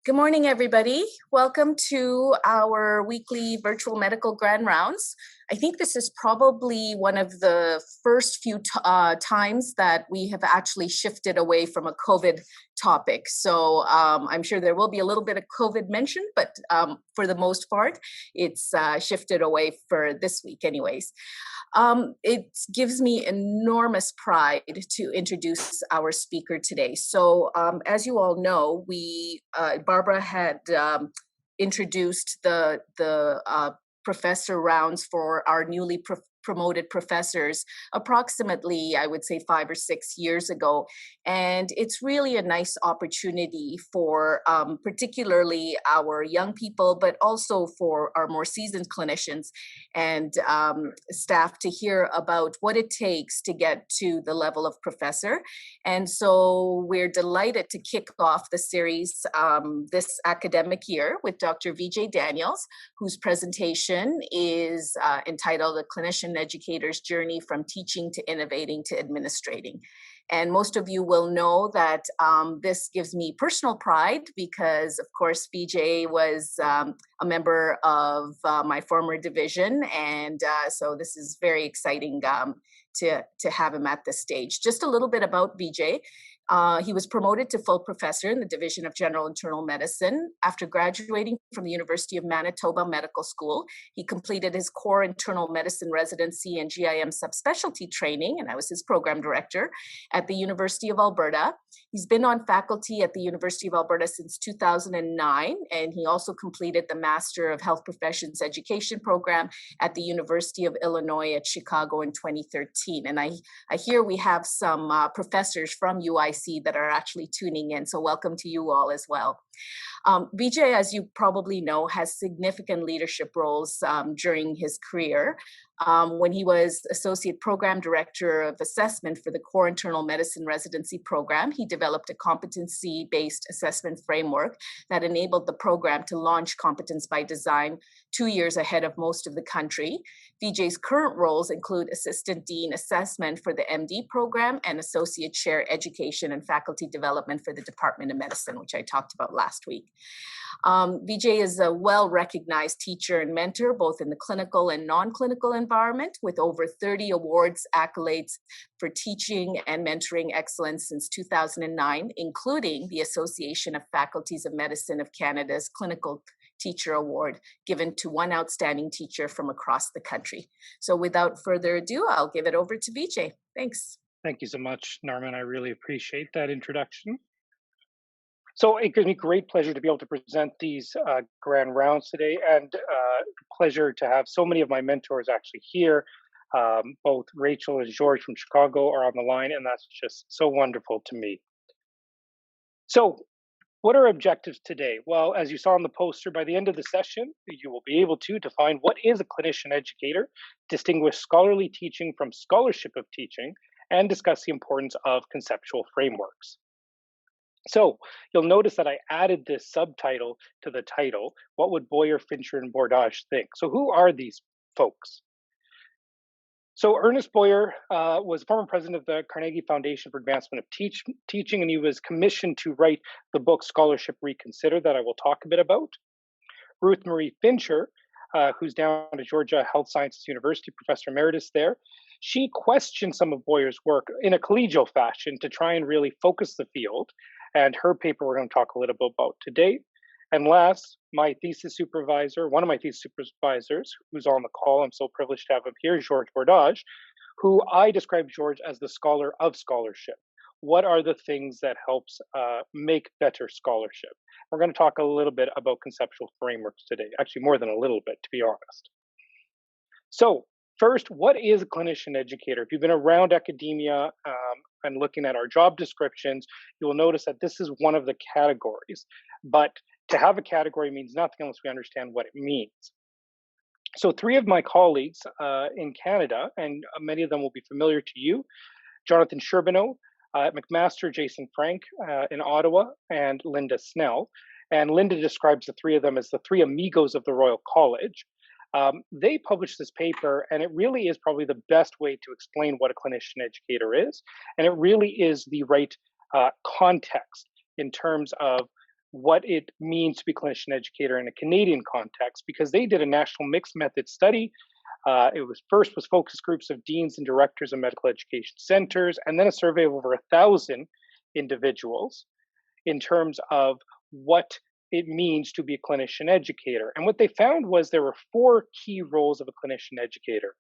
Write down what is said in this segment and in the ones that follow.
Good morning, everybody. Welcome to our weekly virtual medical grand rounds. I think this is probably one of the first few times that we have actually shifted away from a COVID topic. So I'm sure there will be a little bit of COVID mentioned, but for the most part, it's shifted away for this week anyways. It gives me enormous pride to introduce our speaker today. So as you all know, Barbara had introduced the professor rounds for our newly promoted professors approximately, I would say, 5 or 6 years ago. And it's really a nice opportunity for particularly our young people, but also for our more seasoned clinicians and staff to hear about what it takes to get to the level of professor. And so we're delighted to kick off the series this academic year with Dr. Vijay Daniels, whose presentation is entitled A Clinician-Educator's Journey from Teaching to Innovating to Administrating. And most of you will know that this gives me personal pride because, of course, Vijay was a member of my former division. And so this is very exciting to have him at this stage. Just a little bit about Vijay. He was promoted to full professor in the Division of General Internal Medicine. After graduating from the University of Manitoba Medical School, he completed his core internal medicine residency and GIM subspecialty training, and I was his program director at the University of Alberta. He's been on faculty at the University of Alberta since 2009, and he also completed the Master of Health Professions Education program at the University of Illinois at Chicago in 2013. And I hear we have some professors from UIC that are actually tuning in. So welcome to you all as well. Vijay, as you probably know, has significant leadership roles during his career. When he was Associate Program Director of Assessment for the Core Internal Medicine Residency Program, he developed a competency-based assessment framework that enabled the program to launch Competence by Design 2 years ahead of most of the country. Vijay's current roles include Assistant Dean Assessment for the MD program and Associate Chair Education and Faculty Development for the Department of Medicine, which I talked about last week. Vijay is a well-recognized teacher and mentor, both in the clinical and non-clinical environment, with over 30 awards, accolades for teaching and mentoring excellence since 2009, including the Association of Faculties of Medicine of Canada's Clinical Teacher Award, given to one outstanding teacher from across the country. So without further ado, I'll give it over to Vijay. Thanks. Thank you so much, Narmin. I really appreciate that introduction. So it gives me great pleasure to be able to present these grand rounds today, and pleasure to have so many of my mentors actually here. Both Rachel and George from Chicago are on the line, and that's just so wonderful to me. So what are objectives today? Well, as you saw on the poster, by the end of the session, you will be able to define what is a clinician educator, distinguish scholarly teaching from scholarship of teaching, and discuss the importance of conceptual frameworks. So you'll notice that I added this subtitle to the title, What Would Boyer, Fincher, and Bordage Think? So who are these folks? So Ernest Boyer was former president of the Carnegie Foundation for Advancement of Teaching, and he was commissioned to write the book Scholarship Reconsidered that I will talk a bit about. Ruth Marie Fincher, who's down at Georgia Health Sciences University, professor emeritus there, she questioned some of Boyer's work in a collegial fashion to try and really focus the field. And her paper we're going to talk a little bit about today. And last, my thesis supervisor, one of my thesis supervisors, who's on the call, I'm so privileged to have him here, George Bordage, who I describe George as the scholar of scholarship. What are the things that helps make better scholarship? We're going to talk a little bit about conceptual frameworks today, actually more than a little bit, to be honest. So first, what is a clinician educator? If you've been around academia and looking at our job descriptions, you will notice that this is one of the categories. But to have a category means nothing unless we understand what it means. So 3 of my colleagues in Canada, and many of them will be familiar to you, Jonathan Sherbino at McMaster, Jason Frank in Ottawa, and Linda Snell. And Linda describes the 3 of them as the 3 amigos of the Royal College. They published this paper, and it really is probably the best way to explain what a clinician educator is. And it really is the right context in terms of what it means to be a clinician educator in a Canadian context, because they did a national mixed method study. It was focus groups of deans and directors of medical education centers, and then a survey of over 1,000 individuals in terms of what it means to be a clinician educator. And what they found was there were 4 key roles of a clinician educator.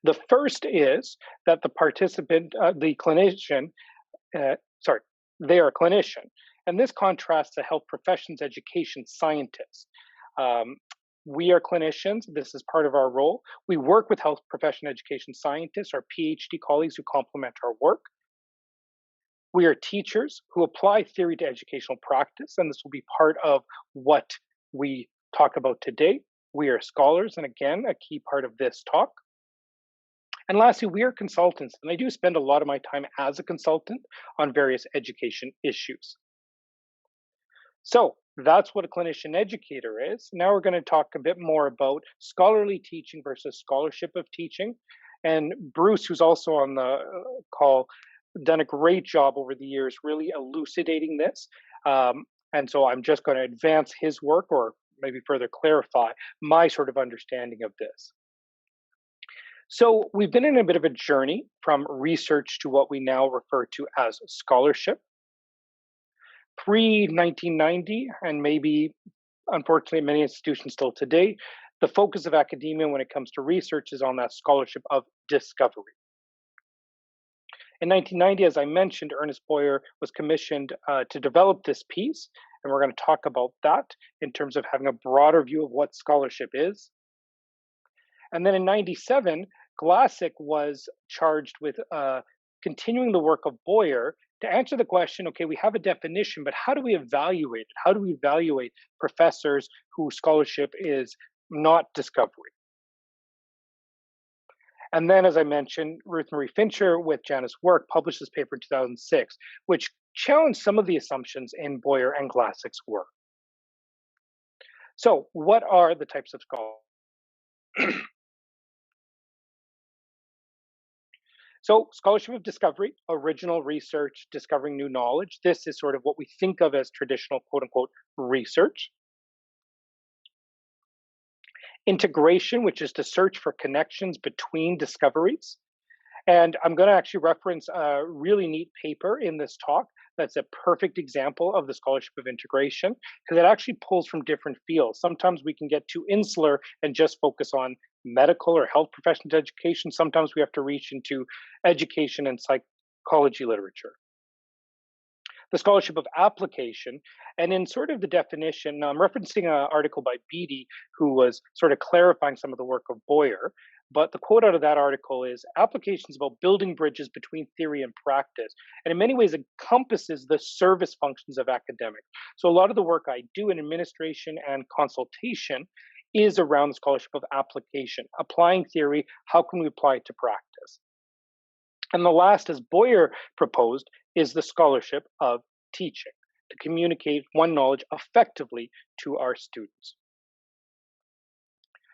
The first is that the participant, the clinician, sorry, they are a clinician. And this contrasts the health professions education scientist. We are clinicians. This is part of our role. We work with health profession education scientists, our PhD colleagues who complement our work. We are teachers who apply theory to educational practice, and this will be part of what we talk about today. We are scholars, and again, a key part of this talk. And lastly, we are consultants, and I do spend a lot of my time as a consultant on various education issues. So that's what a clinician educator is. Now we're going to talk a bit more about scholarly teaching versus scholarship of teaching. And Bruce, who's also on the call, done a great job over the years really elucidating this. And so I'm just going to advance his work, or maybe further clarify my sort of understanding of this. So we've been in a bit of a journey from research to what we now refer to as scholarship. Pre-1990, and maybe, unfortunately, many institutions still today, the focus of academia when it comes to research is on that scholarship of discovery. In 1990, as I mentioned, Ernest Boyer was commissioned to develop this piece, and we're going to talk about that in terms of having a broader view of what scholarship is. And then in 97, Glassick was charged with continuing the work of Boyer to answer the question, okay, we have a definition, but how do we evaluate it? How do we evaluate professors whose scholarship is not discovery? And then, as I mentioned, Ruth Marie Fincher with Janice Work published this paper in 2006, which challenged some of the assumptions in Boyer and Glassick's work. So what are the types of scholars? So scholarship of discovery, original research, discovering new knowledge. This is sort of what we think of as traditional quote unquote research. Integration, which is to search for connections between discoveries. And I'm going to actually reference a really neat paper in this talk that's a perfect example of the scholarship of integration, because it actually pulls from different fields. Sometimes we can get too insular and just focus on medical or health professions education. Sometimes we have to reach into education and psychology literature. The scholarship of application, and in sort of the definition, I'm referencing an article by Beattie, who was sort of clarifying some of the work of Boyer. But the quote out of that article is, applications about building bridges between theory and practice. And in many ways encompasses the service functions of academics. So a lot of the work I do in administration and consultation is around the scholarship of application. Applying theory, how can we apply it to practice? And the last, as Boyer proposed, is the scholarship of teaching, to communicate one knowledge effectively to our students.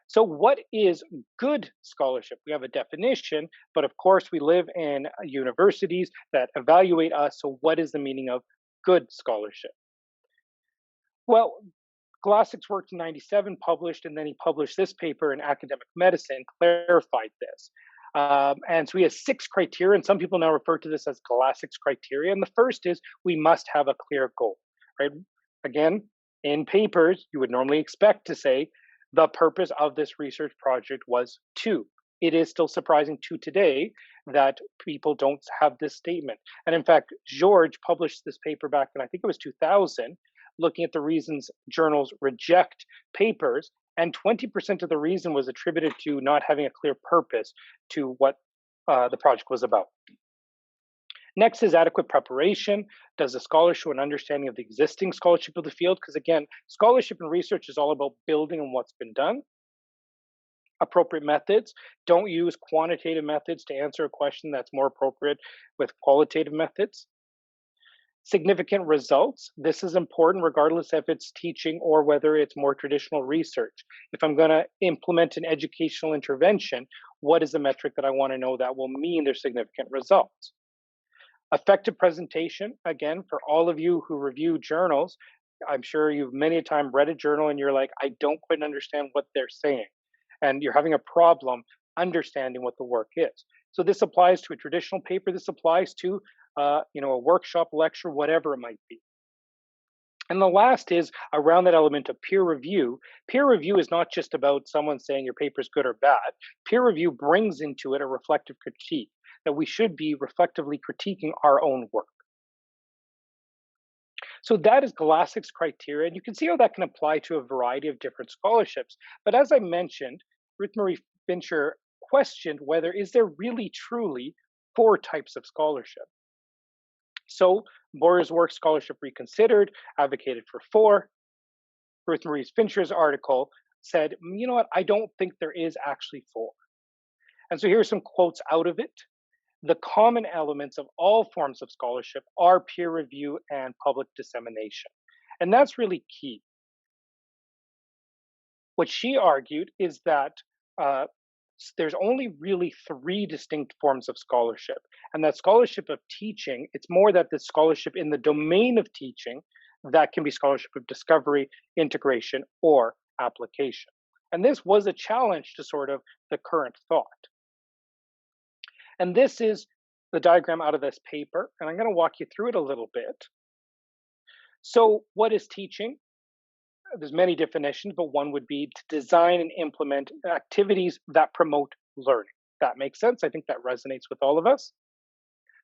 So what is good scholarship? We have a definition, but of course we live in universities that evaluate us. So what is the meaning of good scholarship? Well, Glassick's work in 97 published, and then he published this paper in Academic Medicine, clarified this. And so we have 6 criteria, and some people now refer to this as Glassick's criteria. And the first is we must have a clear goal, right? Again, in papers, you would normally expect to say, the purpose of this research project was to. It is still surprising to today that people don't have this statement. And in fact, George published this paper back in, I think it was 2000, looking at the reasons journals reject papers, and 20% of the reason was attributed to not having a clear purpose to what the project was about. Next is adequate preparation. Does the scholar show an understanding of the existing scholarship of the field? Because again, scholarship and research is all about building on what's been done. Appropriate methods. Don't use quantitative methods to answer a question that's more appropriate with qualitative methods. Significant results. This is important regardless if it's teaching or whether it's more traditional research. If I'm going to implement an educational intervention, what is the metric that I want to know that will mean there's significant results? Effective presentation, again, for all of you who review journals, I'm sure you've many a time read a journal and you're like, I don't quite understand what they're saying. And you're having a problem understanding what the work is. So this applies to a traditional paper. This applies to, a workshop, lecture, whatever it might be. And the last is around that element of peer review. Peer review is not just about someone saying your paper is good or bad. Peer review brings into it a reflective critique, that we should be reflectively critiquing our own work. So that is Glassix's criteria, and you can see how that can apply to a variety of different scholarships. But as I mentioned, Ruth Marie Fincher questioned whether is there really truly 4 types of scholarship. So Boyer's work, Scholarship Reconsidered, advocated for 4. Ruth Marie Fincher's article said, you know what, I don't think there is actually 4. And so here are some quotes out of it. The common elements of all forms of scholarship are peer review and public dissemination. And that's really key. What she argued is that there's only really 3 distinct forms of scholarship. And that scholarship of teaching, it's more that the scholarship in the domain of teaching, that can be scholarship of discovery, integration, or application. And this was a challenge to sort of the current thought. And this is the diagram out of this paper, and I'm going to walk you through it a little bit. So what is teaching? There's many definitions, but one would be to design and implement activities that promote learning. That makes sense. I think that resonates with all of us.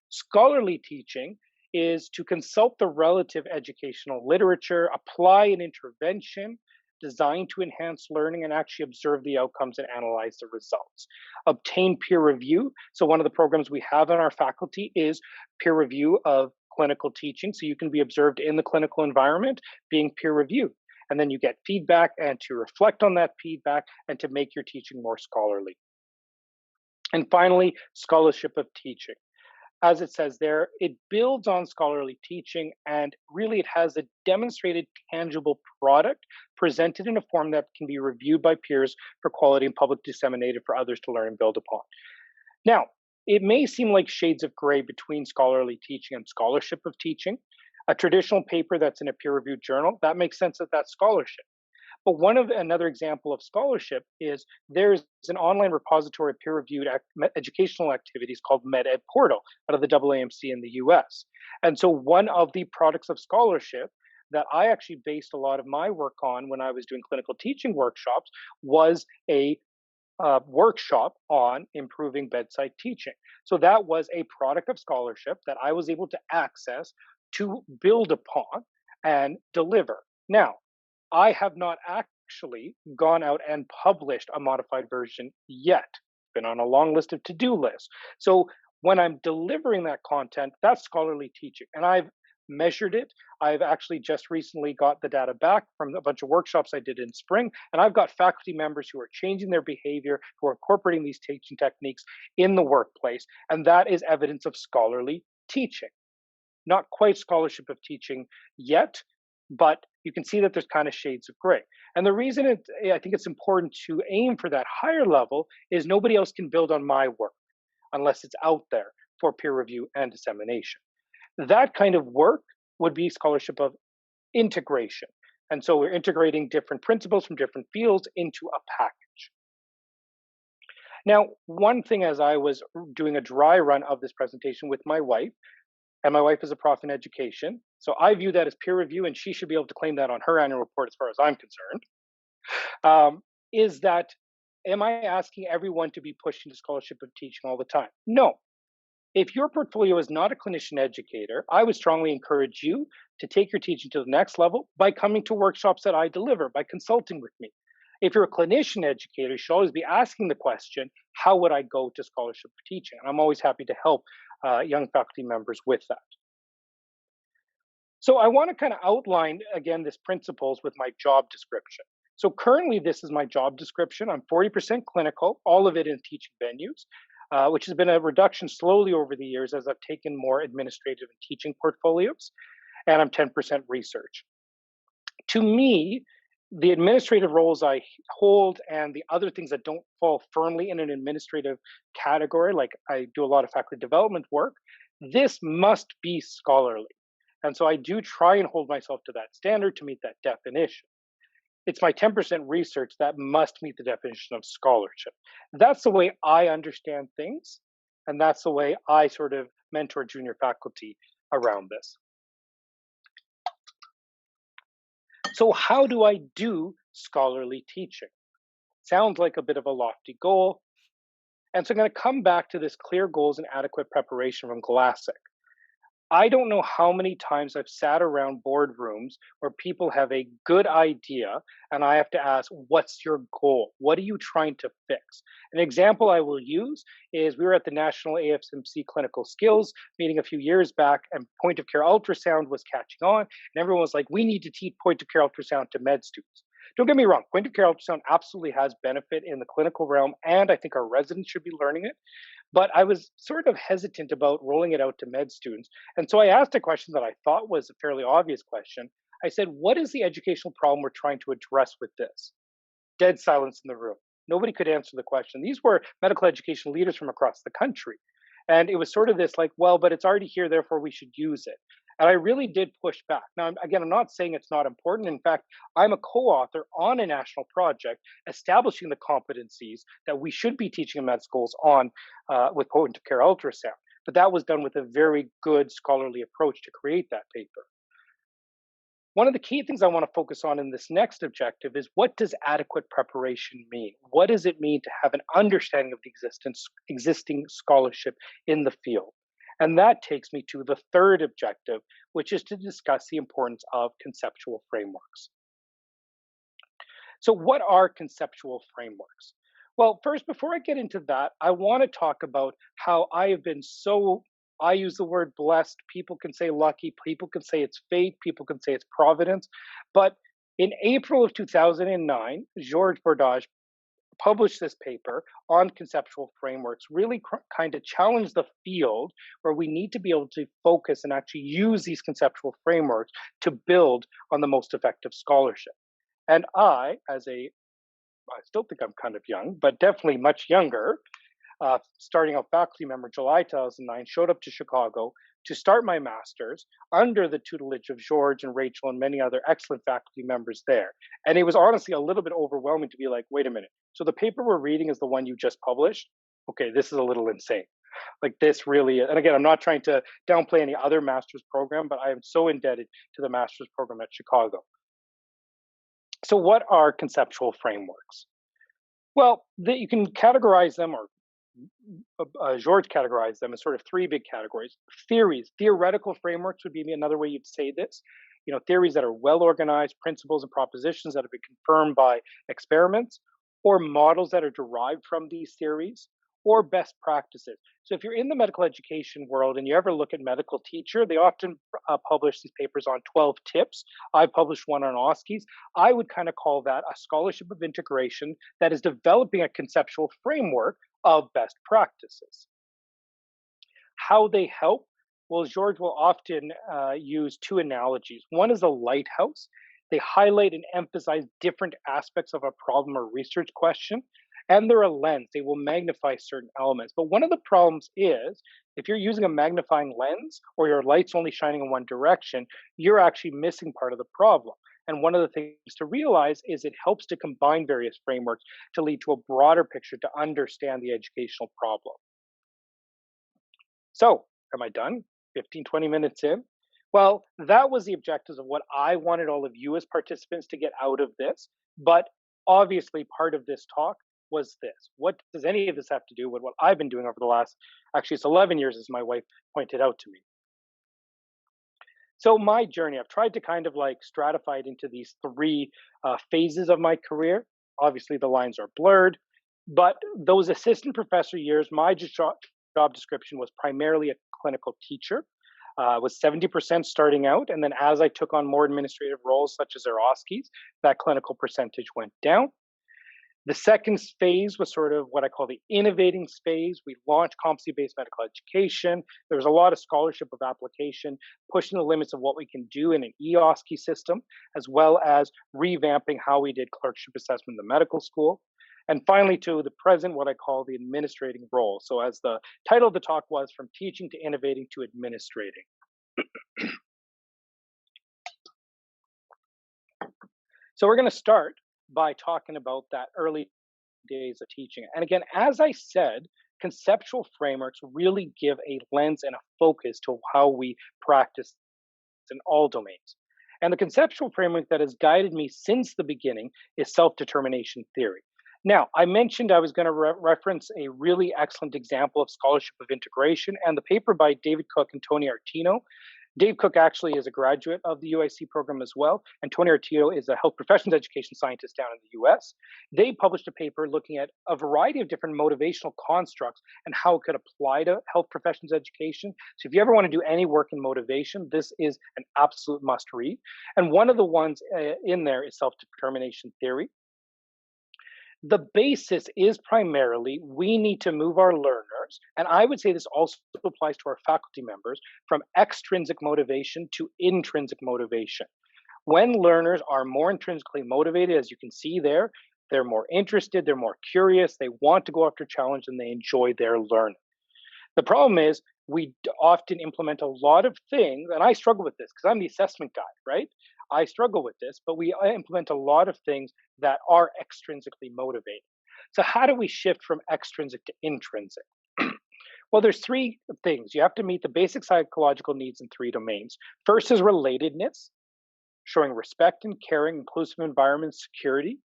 Scholarly teaching is to consult the relative educational literature, apply an intervention designed to enhance learning, and actually observe the outcomes and analyze the results. Obtain peer review. So one of the programs we have in our faculty is peer review of clinical teaching. So you can be observed in the clinical environment being peer reviewed. And then you get feedback and to reflect on that feedback and to make your teaching more scholarly. And finally, scholarship of teaching. As it says there, it builds on scholarly teaching, and really it has a demonstrated tangible product presented in a form that can be reviewed by peers for quality and public disseminated for others to learn and build upon. Now, it may seem like shades of gray between scholarly teaching and scholarship of teaching. A traditional paper that's in a peer-reviewed journal, that makes sense that that's scholarship. But another example of scholarship is there's an online repository of peer-reviewed educational activities called MedEd Portal out of the AAMC in the US. And so one of the products of scholarship that I actually based a lot of my work on when I was doing clinical teaching workshops was a workshop on improving bedside teaching. So that was a product of scholarship that I was able to access to build upon and deliver. Now, I have not actually gone out and published a modified version yet. It's been on a long list of to-do lists. So when I'm delivering that content, that's scholarly teaching. And I've measured it. I've actually just recently got the data back from a bunch of workshops I did in spring. And I've got faculty members who are changing their behavior, who are incorporating these teaching techniques in the workplace. And that is evidence of scholarly teaching. Not quite scholarship of teaching yet, but you can see that there's kind of shades of gray. And the reason I think it's important to aim for that higher level is nobody else can build on my work unless it's out there for peer review and dissemination. That kind of work would be scholarship of integration. And so we're integrating different principles from different fields into a package. Now, one thing as I was doing a dry run of this presentation with my wife, and my wife is a prof in education, so I view that as peer review, and she should be able to claim that on her annual report as far as I'm concerned, is that, am I asking everyone to be pushed into scholarship of teaching all the time? No. If your portfolio is not a clinician educator, I would strongly encourage you to take your teaching to the next level by coming to workshops that I deliver, by consulting with me. If you're a clinician educator, you should always be asking the question, how would I go to scholarship of teaching? And I'm always happy to help young faculty members with that. So I want to kind of outline, again, this principles with my job description. So currently, this is my job description. I'm 40% clinical, all of it in teaching venues, which has been a reduction slowly over the years as I've taken more administrative and teaching portfolios, and I'm 10% research. To me, the administrative roles I hold and the other things that don't fall firmly in an administrative category, like I do a lot of faculty development work, This must be scholarly. And so I do try and hold myself to that standard to meet that definition. It's my 10% research that must meet the definition of scholarship. That's the way I understand things. And that's the way I sort of mentor junior faculty around this. So, how do I do scholarly teaching? Sounds like a bit of a lofty goal. And so I'm going to come back to this clear goals and adequate preparation from Glassic. I don't know how many times I've sat around boardrooms where people have a good idea and I have to ask, what's your goal? What are you trying to fix? An example I will use is we were at the National AFMC Clinical Skills meeting a few years back, and point of care ultrasound was catching on. And everyone was like, we need to teach point of care ultrasound to med students. Don't get me wrong, point of care ultrasound absolutely has benefit in the clinical realm, and I think our residents should be learning it. But I was sort of hesitant about rolling it out to med students. And so I asked a question that I thought was a fairly obvious question. I said, what is the educational problem we're trying to address with this? Dead silence in the room. Nobody could answer the question. These were medical education leaders from across the country. And it was sort of this like, well, but it's already here, therefore we should use it. And I really did push back. Now, again, I'm not saying it's not important. In fact, I'm a co-author on a national project establishing the competencies that we should be teaching in med schools on with point of care ultrasound. But that was done with a very good scholarly approach to create that paper. One of the key things I want to focus on in this next objective is, what does adequate preparation mean? What does it mean to have an understanding of the existing scholarship in the field? And that takes me to the third objective, which is to discuss the importance of conceptual frameworks. So what are conceptual frameworks? Well, first, before I get into that, I want to talk about how I have been I use the word blessed. People can say lucky, people can say it's fate, people can say it's providence. But in April of 2009, Georges Bordage published this paper on conceptual frameworks, really kind of challenged the field where we need to be able to focus and actually use these conceptual frameworks to build on the most effective scholarship. And I still think I'm kind of young, but definitely much younger, starting out faculty member July 2009, showed up to Chicago to start my master's under the tutelage of George and Rachel and many other excellent faculty members there. And it was honestly a little bit overwhelming to be like, wait a minute. So the paper we're reading is the one you just published? Okay, this is a little insane. Like this really, and again, I'm not trying to downplay any other master's program, but I am so indebted to the master's program at Chicago. So what are conceptual frameworks? Well, you can categorize them, or George categorized them as sort of three big categories. Theories, theoretical frameworks would be another way you'd say this. You know, theories that are well organized, principles and propositions that have been confirmed by experiments, or models that are derived from these theories, or best practices. So if you're in the medical education world and you ever look at Medical Teacher, they often publish these papers on 12 tips. I published one on OSCEs. I would kind of call that a scholarship of integration that is developing a conceptual framework of best practices. How they help? Well, George will often use two analogies. One is a lighthouse. They highlight and emphasize different aspects of a problem or research question. And they're a lens. They will magnify certain elements. But one of the problems is, if you're using a magnifying lens or your light's only shining in one direction, you're actually missing part of the problem. And one of the things to realize is it helps to combine various frameworks to lead to a broader picture to understand the educational problem. So, am I done? 15, 20 minutes in? Well, that was the objectives of what I wanted all of you as participants to get out of this. But obviously, part of this talk was this. What does any of this have to do with what I've been doing over the last, actually it's 11 years, as my wife pointed out to me. So my journey, I've tried to kind of like stratify it into these three phases of my career. Obviously the lines are blurred, but those assistant professor years, my job description was primarily a clinical teacher. Was 70% starting out. And then as I took on more administrative roles, such as our OSCEs, that clinical percentage went down. The second phase was sort of what I call the innovating phase. We launched competency-based medical education. There was a lot of scholarship of application, pushing the limits of what we can do in an e-OSCE system, as well as revamping how we did clerkship assessment in the medical school. And finally, to the present, what I call the administrating role. So as the title of the talk was, from teaching to innovating to administrating. So we're going to start by talking about that early days of teaching. And again, as I said, conceptual frameworks really give a lens and a focus to how we practice in all domains. And the conceptual framework that has guided me since the beginning is self-determination theory. Now, I mentioned I was going to reference a really excellent example of scholarship of integration and the paper by David Cook and Tony Artino. Dave Cook actually is a graduate of the UIC program as well, and Tony Artino is a health professions education scientist down in the US. They published a paper looking at a variety of different motivational constructs and how it could apply to health professions education. So if you ever want to do any work in motivation, this is an absolute must read. And one of the ones in there is self-determination theory. The basis is primarily we need to move our learners, and I would say this also applies to our faculty members, from extrinsic motivation to intrinsic motivation. When learners are more intrinsically motivated, as you can see there, they're more interested, they're more curious, they want to go after challenge, and they enjoy their learning. The problem is we often implement a lot of things, and I struggle with this because I'm the assessment guy, right? I struggle with this, but we implement a lot of things that are extrinsically motivated. So how do we shift from extrinsic to intrinsic? Well, there's three things. You have to meet the basic psychological needs in three domains. First is relatedness, showing respect and caring, inclusive environment, security.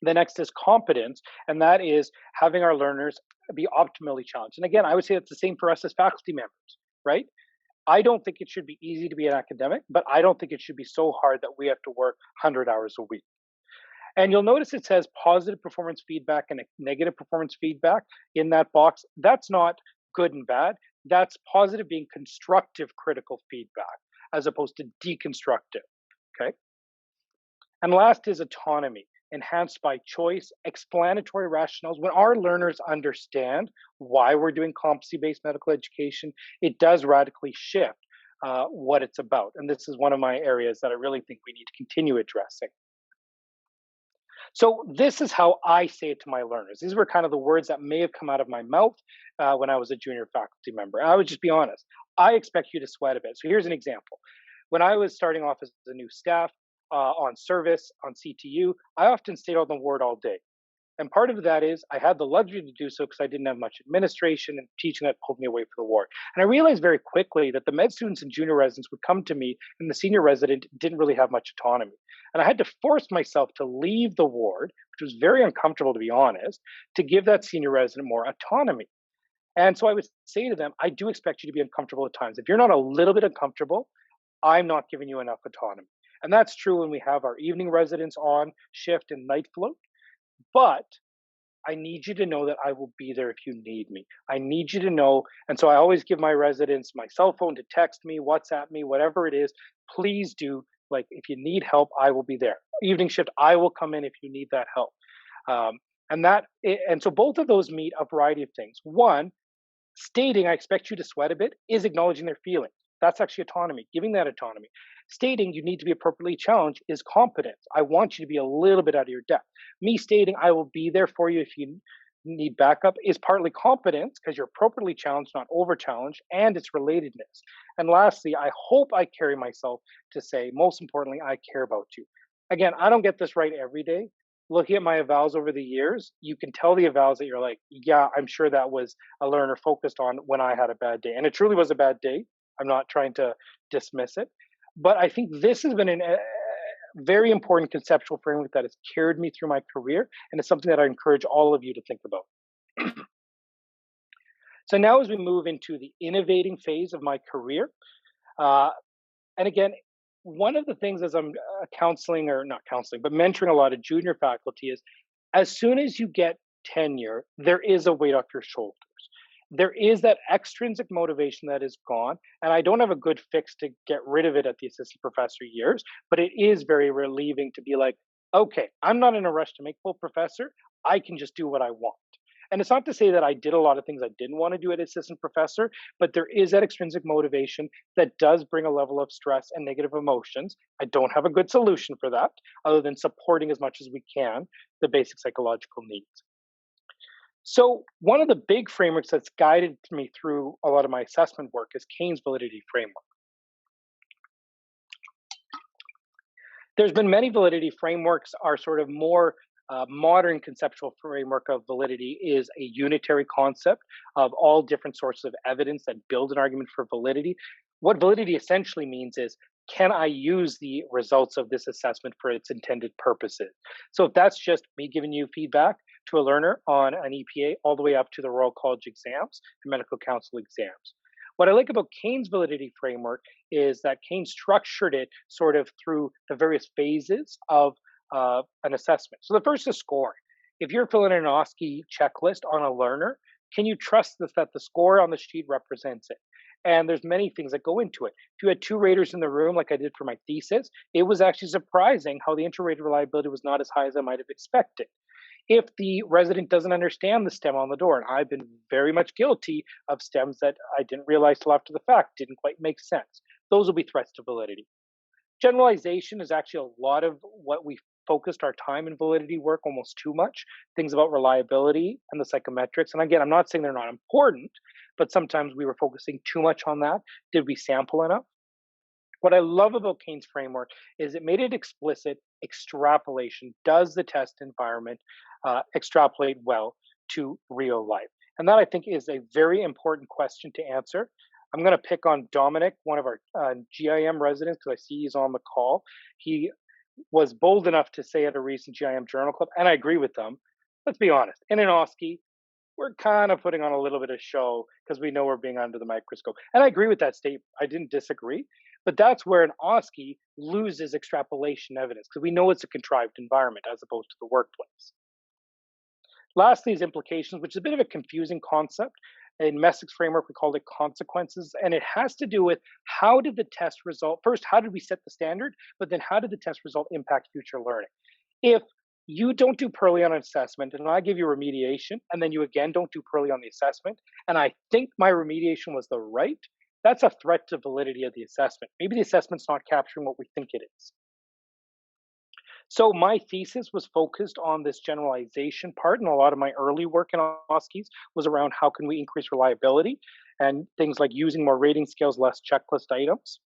The next is competence, and that is having our learners be optimally challenged. And again, I would say it's the same for us as faculty members, right? I don't think it should be easy to be an academic, but I don't think it should be so hard that we have to work 100 hours a week. And you'll notice it says positive performance feedback and negative performance feedback in that box. That's not good and bad. That's positive being constructive critical feedback as opposed to deconstructive, okay? And last is autonomy, enhanced by choice, explanatory rationales. When our learners understand why we're doing competency-based medical education, it does radically shift what it's about. And this is one of my areas that I really think we need to continue addressing. So this is how I say it to my learners. These were kind of the words that may have come out of my mouth when I was a junior faculty member. And I would just be honest. I expect you to sweat a bit. So here's an example. When I was starting off as a new staff, on service, on CTU, I often stayed on the ward all day. And part of that is I had the luxury to do so because I didn't have much administration and teaching that pulled me away from the ward. And I realized very quickly that the med students and junior residents would come to me and the senior resident didn't really have much autonomy. And I had to force myself to leave the ward, which was very uncomfortable to be honest, to give that senior resident more autonomy. And so I would say to them, I do expect you to be uncomfortable at times. If you're not a little bit uncomfortable, I'm not giving you enough autonomy. And that's true when we have our evening residents on shift and night float. But I need you to know that I will be there if you need me. I need you to know. And so I always give my residents my cell phone to text me, WhatsApp me, whatever it is. Please do. Like, if you need help, I will be there. Evening shift, I will come in if you need that help. And so both of those meet a variety of things. One, stating I expect you to sweat a bit is acknowledging their feelings. That's actually autonomy, giving that autonomy. Stating you need to be appropriately challenged is competence. I want you to be a little bit out of your depth. Me stating I will be there for you if you need backup is partly competence because you're appropriately challenged, not over challenged, and it's relatedness. And lastly, I hope I carry myself to say, most importantly, I care about you. Again, I don't get this right every day. Looking at my evals over the years, you can tell the evals that you're like, yeah, I'm sure that was a learner focused on when I had a bad day. And it truly was a bad day. I'm not trying to dismiss it. But I think this has been a very important conceptual framework that has carried me through my career, and it's something that I encourage all of you to think about. So now as we move into the innovating phase of my career, and again, one of the things as I'm counseling, or not counseling, but mentoring a lot of junior faculty is, as soon as you get tenure, there is a weight off your shoulders. There is that extrinsic motivation that is gone. And I don't have a good fix to get rid of it at the assistant professor years, but it is very relieving to be like, okay, I'm not in a rush to make full professor. I can just do what I want. And it's not to say that I did a lot of things I didn't want to do as assistant professor, but there is that extrinsic motivation that does bring a level of stress and negative emotions. I don't have a good solution for that other than supporting as much as we can the basic psychological needs. So, one of the big frameworks that's guided me through a lot of my assessment work is Kane's Validity Framework. There's been many validity frameworks. Our sort of more modern conceptual framework of validity is a unitary concept of all different sources of evidence that build an argument for validity. What validity essentially means is, can I use the results of this assessment for its intended purposes? So if that's just me giving you feedback to a learner on an EPA all the way up to the Royal College exams and medical council exams. What I like about Kane's validity framework is that Kane structured it sort of through the various phases of an assessment. So the first is scoring. If you're filling in an OSCE checklist on a learner, can you trust that the score on the sheet represents it? And there's many things that go into it. If you had two raters in the room, like I did for my thesis, it was actually surprising how the inter-rater reliability was not as high as I might have expected. If the resident doesn't understand the stem on the door, and I've been very much guilty of stems that I didn't realize till after the fact, didn't quite make sense. Those will be threats to validity. Generalization is actually a lot of what we focused our time in validity work, almost too much. Things about reliability and the psychometrics. And again, I'm not saying they're not important, but sometimes we were focusing too much on that. Did we sample enough? What I love about Kane's framework is it made it explicit extrapolation. Does the test environment extrapolate well to real life? And that I think is a very important question to answer. I'm going to pick on Dominic, one of our GIM residents, because I see he's on the call. He was bold enough to say at a recent GIM Journal Club, and I agree with them. Let's be honest, in an OSCE, we're kind of putting on a little bit of show because we know we're being under the microscope. And I agree with that statement. I didn't disagree. But that's where an OSCE loses extrapolation evidence because we know it's a contrived environment as opposed to the workplace. Lastly is implications, which is a bit of a confusing concept. In Messick's framework, we called it consequences, and it has to do with how did the test result, first, how did we set the standard, but then how did the test result impact future learning? If you don't do poorly on an assessment, and I give you remediation, and then you again don't do poorly on the assessment, and I think my remediation was the right, that's a threat to validity of the assessment. Maybe the assessment's not capturing what we think it is. So my thesis was focused on this generalization part, and a lot of my early work in OSCEs was around how can we increase reliability and things like using more rating scales, less checklist items.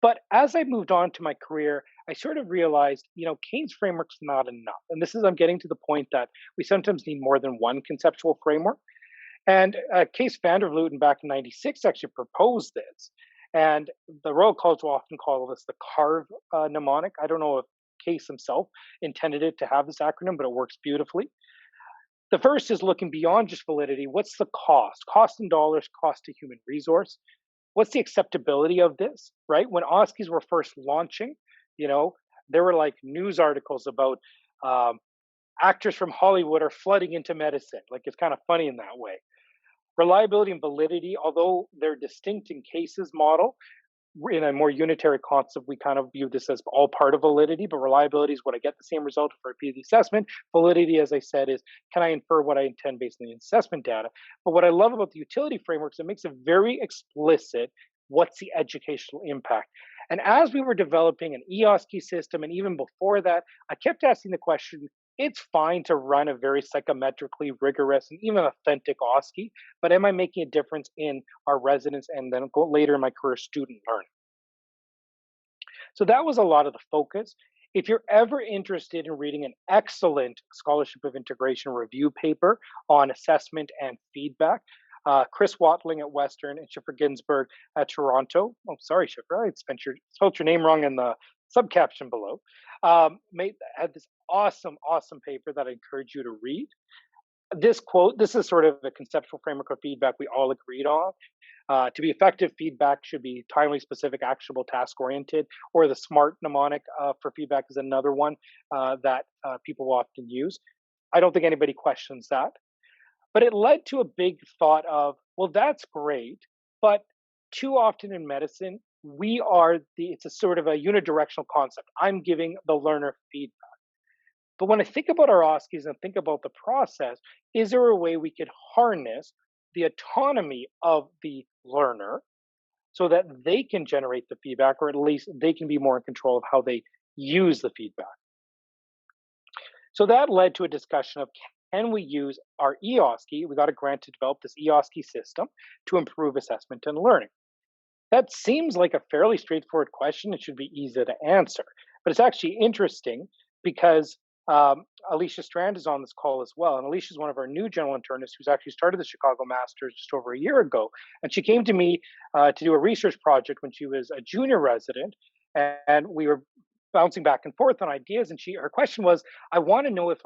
But as I moved on to my career, I sort of realized, Kane's framework's not enough. And this is, I'm getting to the point that we sometimes need more than one conceptual framework. And Kees van der Vleuten back in '96 actually proposed this. And the Royal College will often call this the CARVE mnemonic. I don't know if Kees himself intended it to have this acronym, but it works beautifully. The first is looking beyond just validity. What's the cost? Cost in dollars, cost to human resource. What's the acceptability of this, right? When OSCEs were first launching, there were like news articles about actors from Hollywood are flooding into medicine. Like it's kind of funny in that way. Reliability and validity, although they're distinct in cases model, in a more unitary concept, we kind of view this as all part of validity, but reliability is what I get the same result for repeated assessment. Validity, as I said, is can I infer what I intend based on the assessment data? But what I love about the utility frameworks, it makes it very explicit what's the educational impact. And as we were developing an EOSCE system, and even before that, I kept asking the question, it's fine to run a very psychometrically rigorous and even authentic OSCE, but am I making a difference in our residents and then go later in my career student learning? So that was a lot of the focus. If you're ever interested in reading an excellent Scholarship of Integration review paper on assessment and feedback, Chris Watling at Western and Schiffer Ginsberg at Toronto. Oh, sorry, Schiffer, I spelled your name wrong in the subcaption below. Had this awesome paper that I encourage you to read. This quote, this is sort of a conceptual framework of feedback we all agreed on. To be effective, feedback should be timely, specific, actionable, task-oriented, or the SMART mnemonic for feedback is another one that people often use. I don't think anybody questions that. But it led to a big thought of, well, that's great, but too often in medicine, it's a sort of a unidirectional concept. I'm giving the learner feedback. But when I think about our OSCEs and think about the process, is there a way we could harness the autonomy of the learner so that they can generate the feedback, or at least they can be more in control of how they use the feedback? So that led to a discussion of, can we use our eOSCE? We got a grant to develop this eOSCE system to improve assessment and learning. That seems like a fairly straightforward question. It should be easy to answer. But it's actually interesting because Alicia Strand is on this call as well. And Alicia is one of our new general internists who's actually started the Chicago Masters just over a year ago. And she came to me to do a research project when she was a junior resident. And we were bouncing back and forth on ideas. And her question was, I want to know if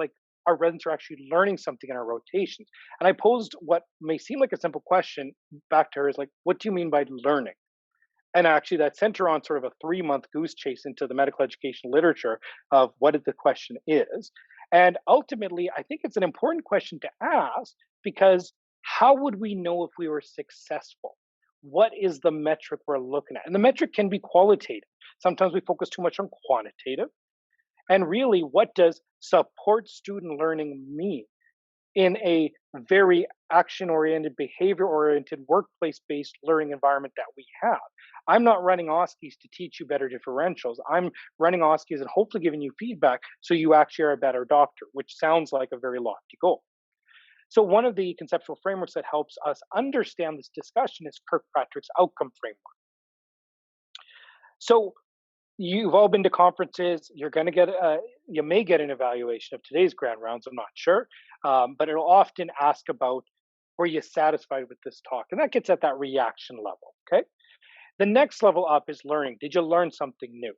our residents are actually learning something in our rotations. And I posed what may seem like a simple question back to her, is like, what do you mean by learning? And actually, that sent her on sort of a 3-month goose chase into the medical education literature of what the question is. And ultimately, I think it's an important question to ask, because how would we know if we were successful? What is the metric we're looking at? And the metric can be qualitative. Sometimes we focus too much on quantitative. And really, what does support student learning mean in a very action-oriented, behavior-oriented, workplace-based learning environment that we have? I'm not running OSCEs to teach you better differentials. I'm running OSCEs and hopefully giving you feedback so you actually are a better doctor, which sounds like a very lofty goal. So one of the conceptual frameworks that helps us understand this discussion is Kirkpatrick's outcome framework. So you've all been to conferences. You're going to get you may get an evaluation of today's grand rounds. I'm not sure, but it'll often ask about, were you satisfied with this talk? And that gets at that reaction level. Okay. The next level up is learning. Did you learn something new?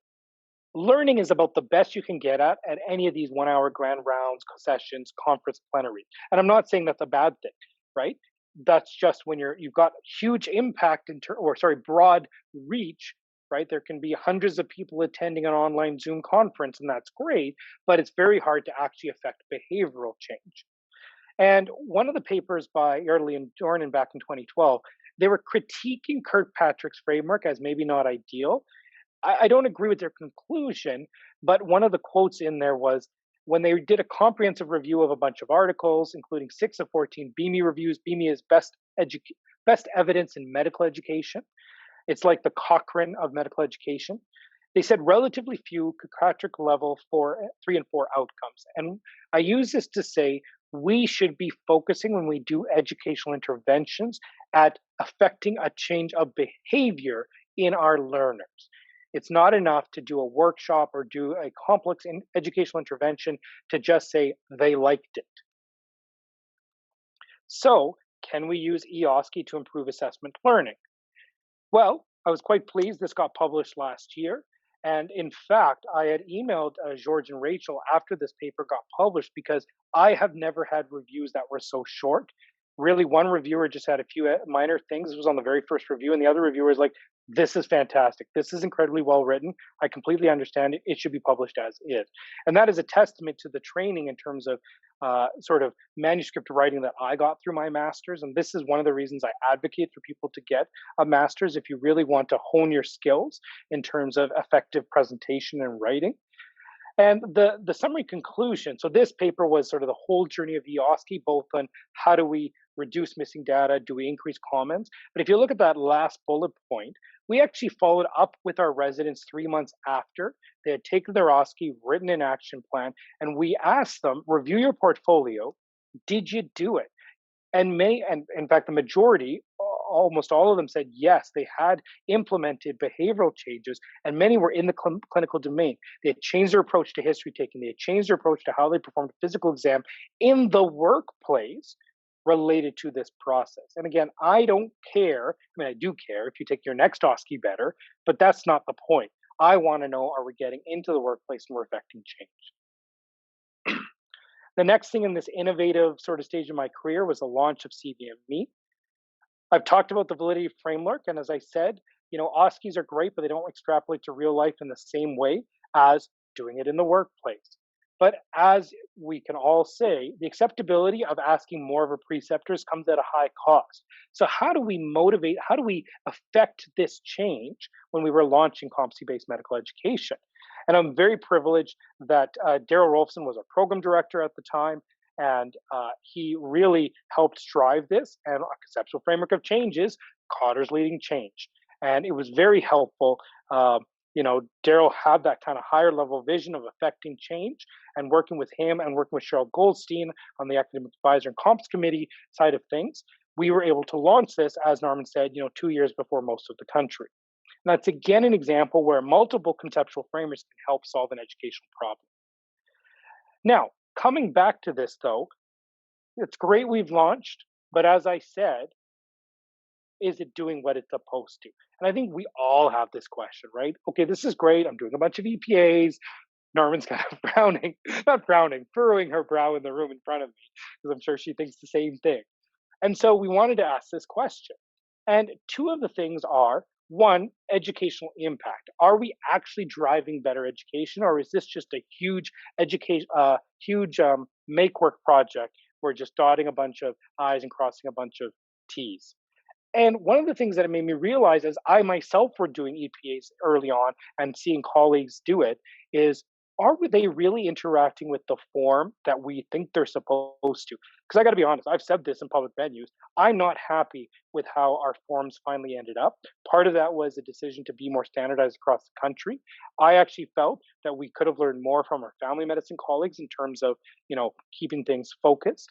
Learning is about the best you can get at any of these 1-hour grand rounds, sessions, conference, plenary. And I'm not saying that's a bad thing, right? That's just when you've got huge impact broad reach, right? There can be hundreds of people attending an online Zoom conference, and that's great, but it's very hard to actually affect behavioral change. And one of the papers by Yardley and Dornan back in 2012, they were critiquing Kirkpatrick's framework as maybe not ideal. I don't agree with their conclusion, but one of the quotes in there was, when they did a comprehensive review of a bunch of articles, including 6 of 14 BME reviews. BME is best evidence in medical education. It's like the Cochrane of medical education. They said relatively few Kirkpatrick level 3 and 4 outcomes. And I use this to say we should be focusing, when we do educational interventions, at affecting a change of behavior in our learners. It's not enough to do a workshop or do a complex educational intervention to just say they liked it. So, can we use eOSCE to improve assessment learning? Well, I was quite pleased this got published last year. And in fact, I had emailed George and Rachel after this paper got published, because I have never had reviews that were so short. Really, one reviewer just had a few minor things. This was on the very first review. And the other reviewer was like, this is fantastic. This is incredibly well written. I completely understand it. It should be published as is. And that is a testament to the training in terms of sort of manuscript writing that I got through my master's. And this is one of the reasons I advocate for people to get a master's if you really want to hone your skills in terms of effective presentation and writing. And the summary conclusion, so this paper was sort of the whole journey of eOSCE, both on how do we reduce missing data, do we increase comments? But if you look at that last bullet point, we actually followed up with our residents 3 months after they had taken their OSCE, written an action plan, and we asked them, review your portfolio, did you do it? And in fact, the majority, almost all of them said yes, they had implemented behavioral changes, and many were in the clinical domain. They had changed their approach to history taking, they had changed their approach to how they performed a physical exam in the workplace related to this process. And again, I don't care. I mean, I do care if you take your next OSCE better, but that's not the point. I want to know, are we getting into the workplace and we're affecting change? The next thing in this innovative sort of stage of my career was the launch of CBME. I've talked about the Validity Framework, and as I said, OSCEs are great, but they don't extrapolate to real life in the same way as doing it in the workplace. But as we can all say, the acceptability of asking more of our preceptors comes at a high cost. So how do we motivate, how do we affect this change when we were launching competency-based medical education? And I'm very privileged that Daryl Rolfson was our program director at the time, and he really helped drive this. And a conceptual framework of change is Cotter's leading change. And it was very helpful. Daryl had that kind of higher level vision of affecting change, and working with him and working with Cheryl Goldstein on the academic advisor and comps committee side of things, we were able to launch this, as Narmin said, 2 years before most of the country. And that's again an example where multiple conceptual frameworks can help solve an educational problem. Now, coming back to this though, it's great we've launched, but as I said, is it doing what it's supposed to? And I think we all have this question, right? Okay, this is great. I'm doing a bunch of EPAs. Norman's kind of furrowing her brow in the room in front of me, because I'm sure she thinks the same thing. And so we wanted to ask this question. And two of the things are, one, educational impact. Are we actually driving better education, or is this just a huge make work project? We're just dotting a bunch of I's and crossing a bunch of T's. And one of the things that it made me realize, as I myself were doing EPAs early on and seeing colleagues do it, is, are they really interacting with the form that we think they're supposed to? Because I got to be honest, I've said this in public venues. I'm not happy with how our forms finally ended up. Part of that was a decision to be more standardized across the country. I actually felt that we could have learned more from our family medicine colleagues in terms of, keeping things focused.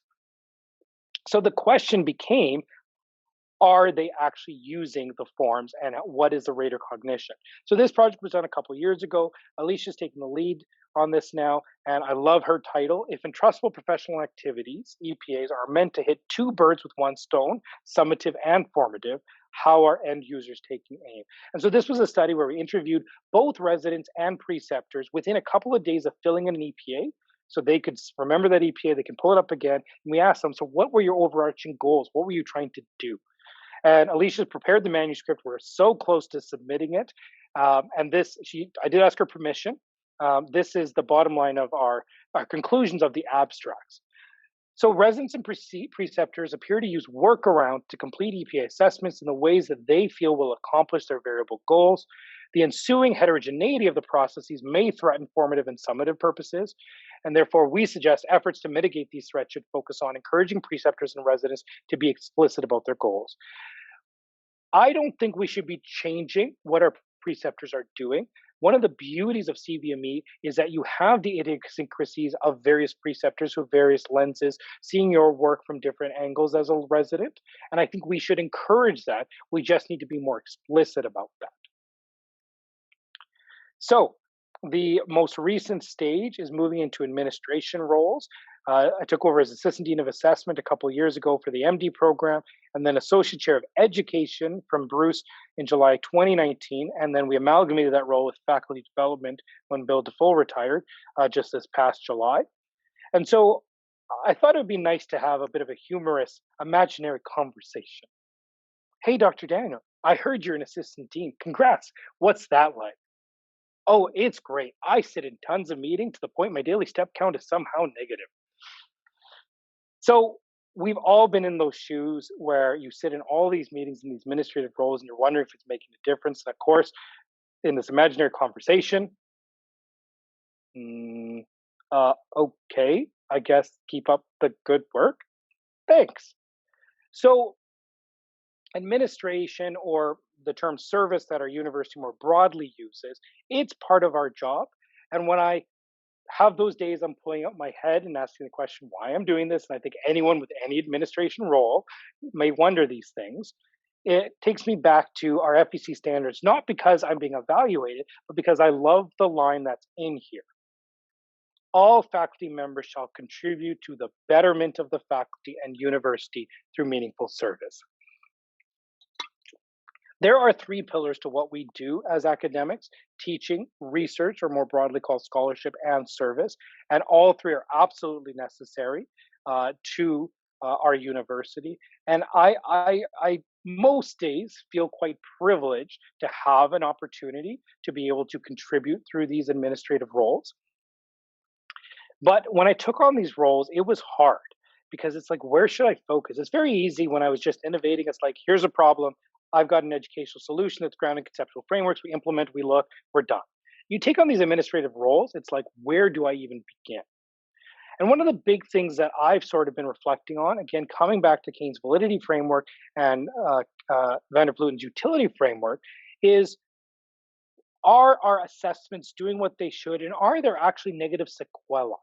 So the question became, are they actually using the forms, and what is the rate of cognition? So this project was done a couple of years ago. Alicia's taking the lead on this now, and I love her title. If entrustable professional activities, EPAs, are meant to hit two birds with one stone, summative and formative, how are end users taking aim? And so this was a study where we interviewed both residents and preceptors within a couple of days of filling in an EPA, so they could remember that EPA, they can pull it up again. And we asked them, so what were your overarching goals? What were you trying to do? And Alicia prepared the manuscript. We're so close to submitting it. I did ask her permission. This is the bottom line of our conclusions of the abstracts. So residents and preceptors appear to use workaround to complete EPA assessments in the ways that they feel will accomplish their variable goals. The ensuing heterogeneity of the processes may threaten formative and summative purposes, and therefore we suggest efforts to mitigate these threats should focus on encouraging preceptors and residents to be explicit about their goals. I don't think we should be changing what our preceptors are doing. One of the beauties of CBME is that you have the idiosyncrasies of various preceptors with various lenses, seeing your work from different angles as a resident. And I think we should encourage that. We just need to be more explicit about that. So the most recent stage is moving into administration roles. I took over as Assistant Dean of Assessment a couple of years ago for the MD program, and then Associate Chair of Education from Bruce in July 2019. And then we amalgamated that role with Faculty Development when Bill Defoe retired just this past July. And so I thought it would be nice to have a bit of a humorous, imaginary conversation. Hey, Dr. Daniel, I heard you're an Assistant Dean. Congrats. What's that like? Oh, it's great. I sit in tons of meetings to the point my daily step count is somehow negative. So we've all been in those shoes where you sit in all these meetings in these administrative roles and you're wondering if it's making a difference. And of course, in this imaginary conversation, okay, I guess keep up the good work. Thanks. So administration, or the term service that our university more broadly uses, it's part of our job. And when I have those days I'm pulling up my head and asking the question why I'm doing this, and I think anyone with any administration role may wonder these things, it takes me back to our FEC standards, not because I'm being evaluated, but because I love the line that's in here. All faculty members shall contribute to the betterment of the faculty and university through meaningful service. There are three pillars to what we do as academics: teaching, research, or more broadly called scholarship, and service. And all three are absolutely necessary to our university. And I most days feel quite privileged to have an opportunity to be able to contribute through these administrative roles. But when I took on these roles, it was hard, because it's like, where should I focus? It's very easy when I was just innovating. It's like, here's a problem. I've got an educational solution that's grounded in conceptual frameworks. We implement, we look, we're done. you take on these administrative roles, it's like, where do I even begin? And one of the big things that I've sort of been reflecting on, again, coming back to Kane's validity framework and Van der Vluten's utility framework, is are our assessments doing what they should, and are there actually negative sequelae?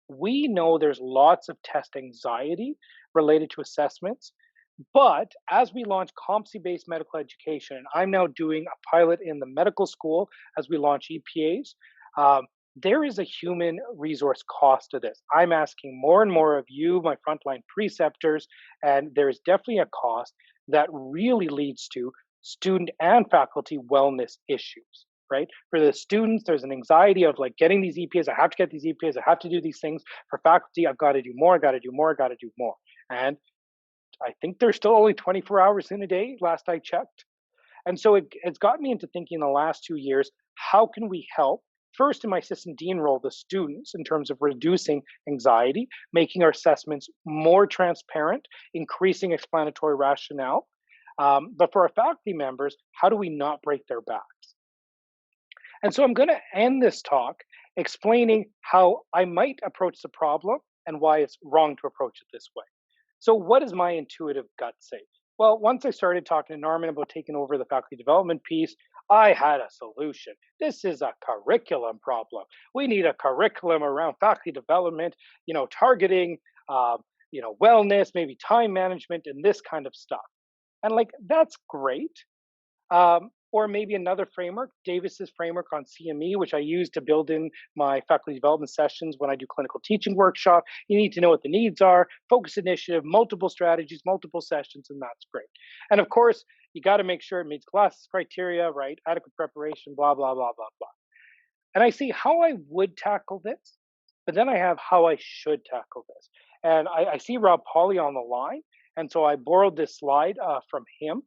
We know there's lots of test anxiety related to assessments, but as we launch competency-based medical education, and I'm now doing a pilot in the medical school as we launch EPAs, there is a human resource cost to this. I'm asking more and more of you, my frontline preceptors, and there is definitely a cost that really leads to student and faculty wellness issues. Right? For the students, there's an anxiety of like getting these EPAs. I have to get these EPAs. I have to do these things. For faculty, I've got to do more. I got to do more. I got to do more. And I think there's still only 24 hours in a day, last I checked. And so it's got me into thinking in the last 2 years, how can we help? First, in my assistant dean role, the students in terms of reducing anxiety, making our assessments more transparent, increasing explanatory rationale. But for our faculty members, how do we not break their backs? And so I'm going to end this talk explaining how I might approach the problem and why it's wrong to approach it this way. So what does my intuitive gut say? Well, once I started talking to Narmin about taking over the faculty development piece, I had a solution. This is a curriculum problem. We need a curriculum around faculty development, targeting, wellness, maybe time management, and this kind of stuff. And like, that's great. Or maybe another framework, Davis's framework on CME, which I use to build in my faculty development sessions when I do clinical teaching workshop. You need to know what the needs are, focus initiative, multiple strategies, multiple sessions, and that's great. And of course, you got to make sure it meets class criteria, right? Adequate preparation, blah, blah, blah, blah, blah. And I see how I would tackle this, but then I have how I should tackle this. And I see Rob Pauly on the line. And so I borrowed this slide from him.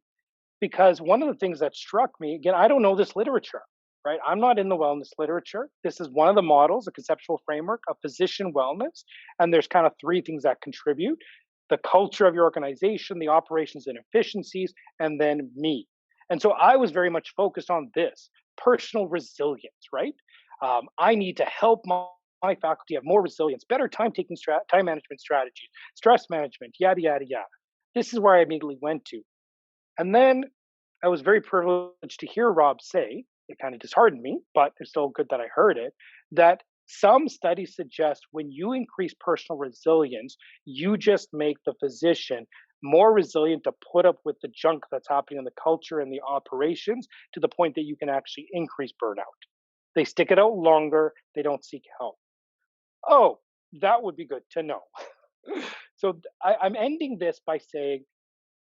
Because one of the things that struck me, again, I don't know this literature, right? I'm not in the wellness literature. This is one of the models, a conceptual framework of physician wellness. And there's kind of three things that contribute: the culture of your organization, the operations and efficiencies, and then me. And so I was very much focused on this personal resilience, right? I need to help my faculty have more resilience, better time management strategies, stress management, yada, yada, yada. This is where I immediately went to. And then I was very privileged to hear Rob say, it kind of disheartened me, but it's still good that I heard it, that some studies suggest when you increase personal resilience, you just make the physician more resilient to put up with the junk that's happening in the culture and the operations, to the point that you can actually increase burnout. They stick it out longer, they don't seek help. Oh, that would be good to know. So I'm ending this by saying,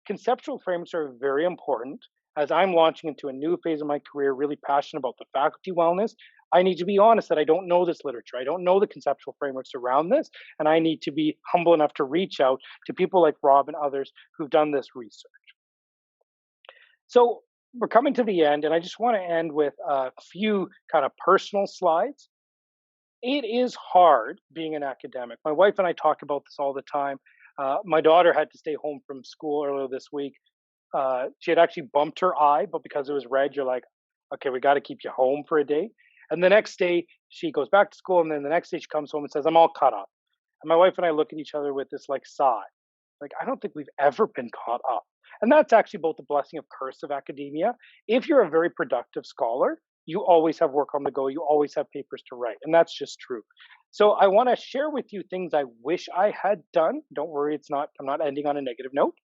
conceptual frameworks are very important. As I'm launching into a new phase of my career, really passionate about the faculty wellness, I need to be honest that I don't know this literature. I don't know the conceptual frameworks around this, and I need to be humble enough to reach out to people like Rob and others who've done this research. So we're coming to the end, and I just want to end with a few kind of personal slides. It is hard being an academic. My wife and I talk about this all the time. My daughter had to stay home from school earlier this week. She had actually bumped her eye, but because it was red, you're like, okay, we got to keep you home for a day. And the next day, she goes back to school, and then the next day she comes home and says, I'm all caught up. And my wife and I look at each other with this like sigh. Like, I don't think we've ever been caught up. And that's actually both the blessing of curse of academia. If you're a very productive scholar, you always have work on the go. You always have papers to write. And that's just true. So I want to share with you things I wish I had done. Don't worry, I'm not ending on a negative note.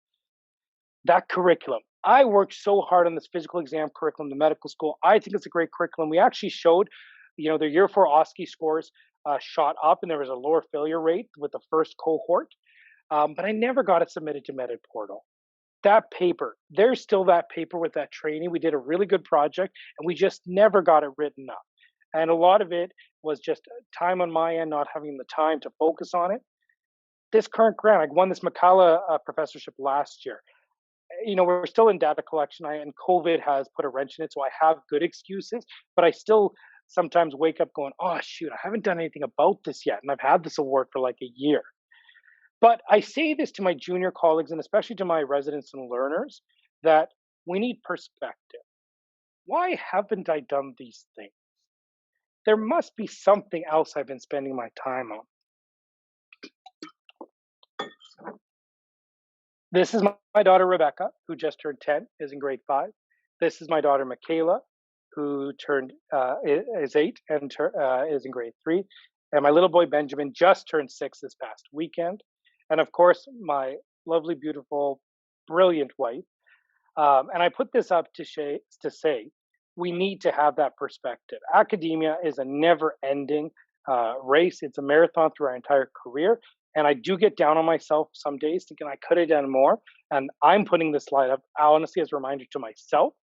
That curriculum. I worked so hard on this physical exam curriculum, the medical school. I think it's a great curriculum. We actually showed, their year 4 OSCE scores shot up, and there was a lower failure rate with the first cohort. But I never got it submitted to Medid Portal. That paper, there's still that paper with that training. We did a really good project, and we just never got it written up. And a lot of it was just time on my end, not having the time to focus on it. This current grant, I won this Macala professorship last year. We're still in data collection, and COVID has put a wrench in it, so I have good excuses, but I still sometimes wake up going, oh, shoot, I haven't done anything about this yet, and I've had this award for like a year. But I say this to my junior colleagues, and especially to my residents and learners, that we need perspective. Why haven't I done these things? there must be something else I've been spending my time on. This is my daughter, Rebecca, who just turned 10, is in grade 5. This is my daughter, Michaela, who is 8 and is in grade 3. And my little boy, Benjamin, just turned 6 this past weekend. And of course, my lovely, beautiful, brilliant wife. And I put this up to say we need to have that perspective. Academia is a never-ending race. It's a marathon through our entire career. And I do get down on myself some days thinking I could have done more. And I'm putting this slide up, honestly, as a reminder to myself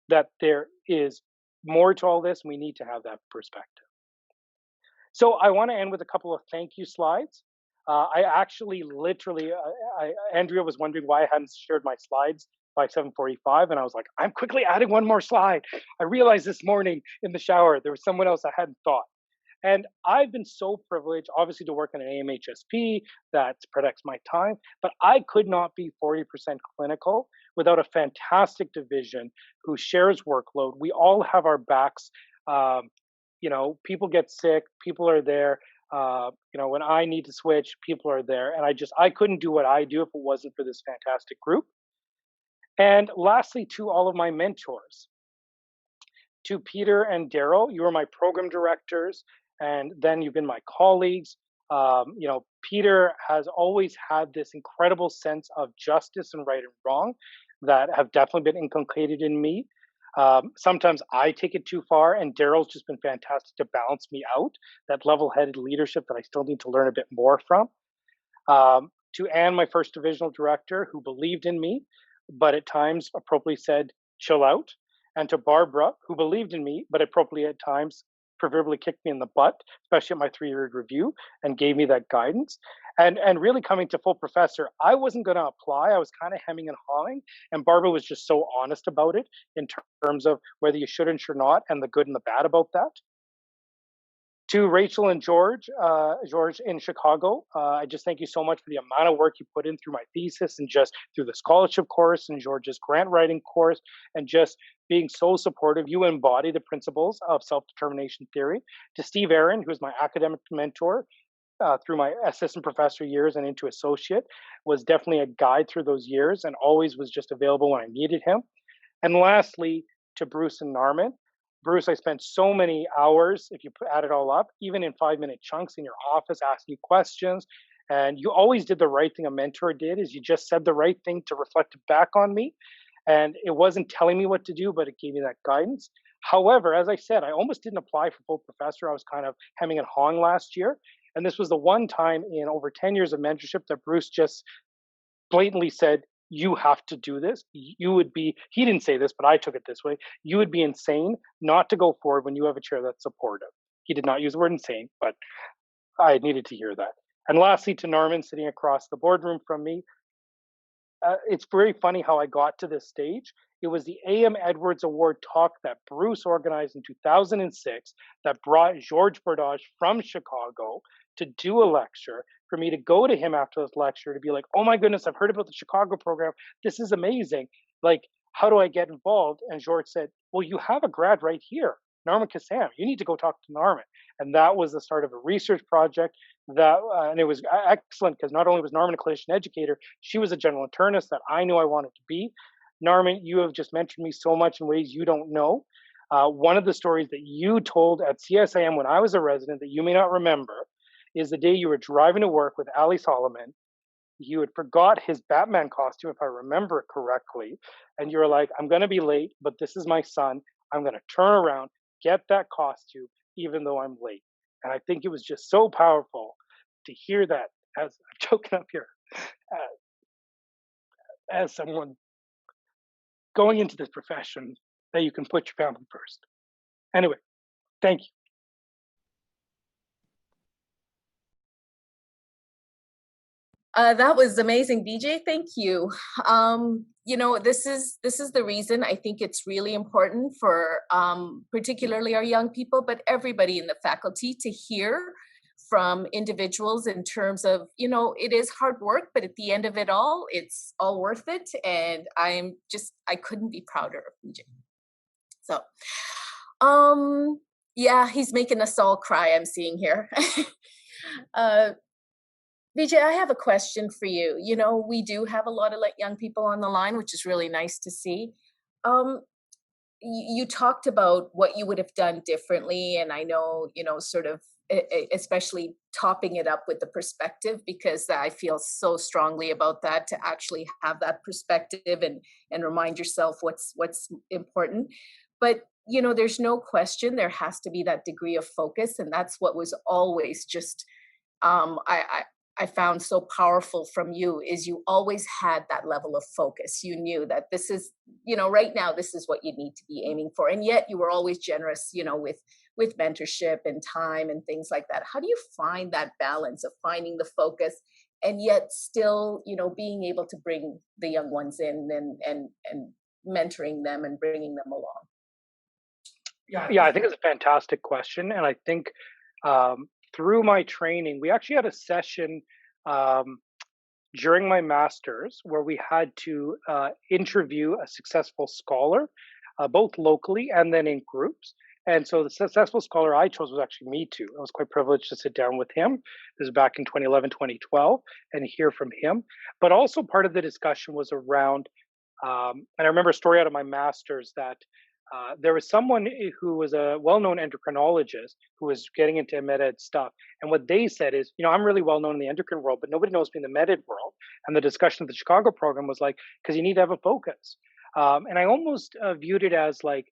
that there is more to all this. We need to have that perspective. So I want to end with a couple of thank you slides. I actually literally, Andrea was wondering why I hadn't shared my slides by 7:45. And I was like, I'm quickly adding one more slide. I realized this morning in the shower, there was someone else I hadn't thought. And I've been so privileged, obviously, to work in an AMHSP that protects my time, but I could not be 40% clinical without a fantastic division who shares workload. We all have our backs. People get sick, people are there. When I need to switch, people are there. And I couldn't do what I do if it wasn't for this fantastic group. And lastly, to all of my mentors, to Peter and Daryl, you are my program directors. And then you've been my colleagues. Peter has always had this incredible sense of justice and right and wrong that have definitely been inculcated in me. Sometimes I take it too far, and Daryl's just been fantastic to balance me out, that level-headed leadership that I still need to learn a bit more from. To Anne, my first divisional director, who believed in me, but at times appropriately said, chill out. And to Barbara, who believed in me, but appropriately at times proverbially kicked me in the butt, especially at my 3-year review, and gave me that guidance. And really coming to full professor, I wasn't going to apply. I was kind of hemming and hawing. And Barbara was just so honest about it in terms of whether you should and should not, and the good and the bad about that. To Rachel and George in Chicago, I just thank you so much for the amount of work you put in through my thesis and just through the scholarship course and George's grant writing course, and just being so supportive. You embody the principles of self-determination theory. To Steve Aaron, who is my academic mentor through my assistant professor years and into associate, was definitely a guide through those years and always was just available when I needed him. And lastly, to Bruce and Narmin. Bruce, I spent so many hours, if you add it all up, even in 5-minute chunks in your office, asking you questions. And you always did the right thing a mentor did, is you just said the right thing to reflect back on me. And it wasn't telling me what to do, but it gave me that guidance. However, as I said, I almost didn't apply for full professor. I was kind of hemming and hawing last year. And this was the one time in over 10 years of mentorship that Bruce just blatantly said, you have to do this. You would be, he didn't say this, but I took it this way. You would be insane not to go forward when you have a chair that's supportive. He did not use the word insane, but I needed to hear that. And lastly, to Narmin sitting across the boardroom from me, it's very funny how I got to this stage. It was the A.M. Edwards Award talk that Bruce organized in 2006 that brought George Bordage from Chicago to do a lecture, for me to go to him after this lecture to be like, oh my goodness, I've heard about the Chicago program. This is amazing. Like, how do I get involved? And George said, well, you have a grad right here, Narmin Kassam. You need to go talk to Narmin. And that was the start of a research project that, and it was excellent because not only was Narmin a clinician-educator, she was a general internist that I knew I wanted to be. Narmin, you have just mentioned me so much in ways you don't know. One of the stories that you told at CSIM when I was a resident that you may not remember is the day you were driving to work with Ali Solomon. You had forgot his Batman costume, if I remember it correctly. And you were like, I'm going to be late, but this is my son. I'm going to turn around, get that costume, even though I'm late. And I think it was just so powerful to hear that as I'm choking up here, as someone going into this profession, that you can put your family first. Anyway, thank you. That was amazing, Vijay. Thank you. This is the reason I think it's really important for particularly our young people, but everybody in the faculty to hear from individuals in terms of, it is hard work, but at the end of it all, it's all worth it. And I couldn't be prouder of Vijay. So, Yeah, he's making us all cry, I'm seeing here. uh, Vijay, I have a question for you. You know, we do have a lot of like young people on the line, which is really nice to see. Um, you talked about what you would have done differently, and I know, you know, sort of especially topping it up with the perspective, because I feel so strongly about that, to actually have that perspective and remind yourself what's important. But you know, there's no question there has to be that degree of focus, and that's what was always just um, I, I I found so powerful from you, is you always had that level of focus. You knew that this is, you know, right now this is what you need to be aiming for, and yet you were always generous, you know, with mentorship and time and things like that. How do you find that balance of finding the focus and yet still, you know, being able to bring the young ones in and mentoring them and bringing them along? Yeah, I think it's a fantastic question, and I think through my training, we actually had a session um, during my master's where we had to interview a successful scholar, both locally and then in groups. And so the successful scholar I chose was actually me too. I was quite privileged to sit down with him. This is back in 2011, 2012, and hear from him. But also part of the discussion was around, and I remember a story out of my master's that there was someone who was a well-known endocrinologist who was getting into med ed stuff. And what they said is, you know, I'm really well known in the endocrine world, but nobody knows me in the med ed world. And the discussion of the Chicago program was like, because you need to have a focus. And I almost viewed it as like,